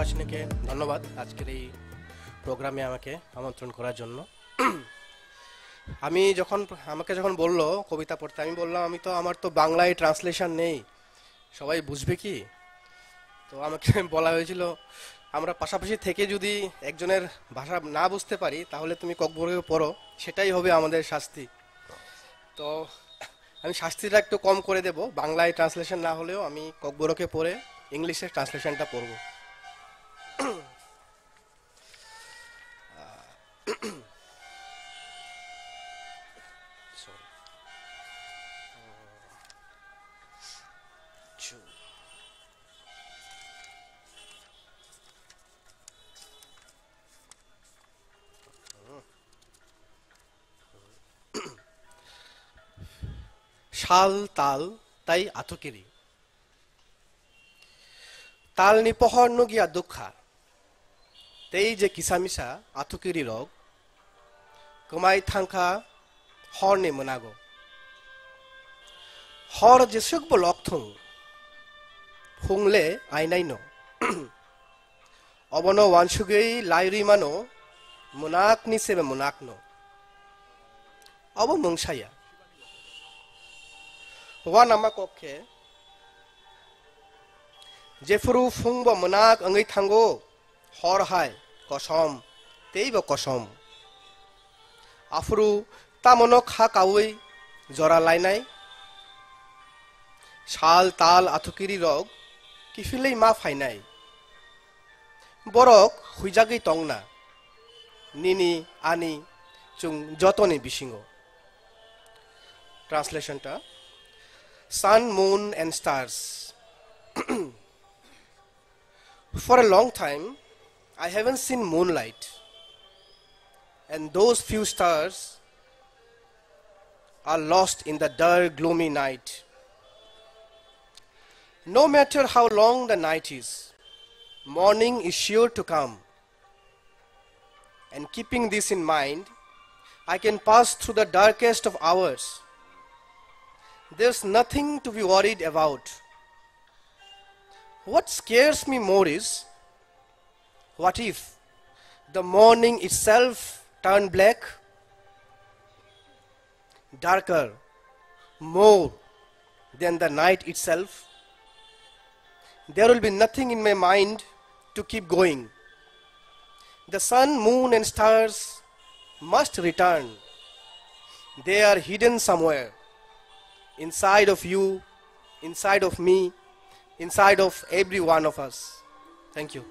সুহাসিনীকে ধন্যবাদ আজকের এই প্রোগ্রামে আমাকে আমন্ত্রণ করার জন্য। আমি যখন আমাকে যখন বললো কবিতা পড়তে, আমি বললাম আমার তো বাংলায় ট্রান্সলেশন নেই, সবাই বুঝবে কি? তো আমাকে বলা হয়েছিল আমরা পাশাপাশি থেকে যদি একজনের ভাষা না বুঝতে পারি তাহলে তুমি ককবরকে পড়ো, সেটাই হবে আমাদের শাস্তি। তো আমি শাস্তিটা একটু কম করে দেব, বাংলায় ট্রান্সলেশন না হলেও আমি ককবরকে পড়ে ইংলিশে ট্রান্সলেশনটা পড়বো। Sorry. Chu. শাল তাল তাই আতকেরি তাল নি পহর নগিয়া দুঃখা তেই যে কিসামিসা আতকেরি রগ কমাই থাংখা হর নে মোনাগো হর যেসুকবো লকথং হুংলে আইনাইনো অবনো ওয়ানসুগেই লাইরি মানো মোনাকনি সেবে মোনাকনো অব মংসাইয়া হওয়া নামা কক্ষে जेफुरु फुंग मनाक अंगै थांगो हर हाय कसम तेइब कसम आफुरु तामनो खा कावै जरा लायनाय शाल ताल आथुकिरि रग किफिलै मा फायनाय बरक हुइजागै तंगना निनी आनी चुं जतनि बिसिंगो। ट्रांसलेशनटा sun moon and stars For a long time, I haven't seen moonlight, and those few stars are lost in the dark, gloomy night. No matter how long the night is, morning is sure to come. And keeping this in mind, I can pass through the darkest of hours. There's nothing to be worried about. What scares me more is, what if the morning itself turned black, darker, more than the night itself? There will be nothing in my mind to keep going. The sun, moon and stars must return. They are hidden somewhere, inside of you, inside of me, inside of every one of us. Thank you.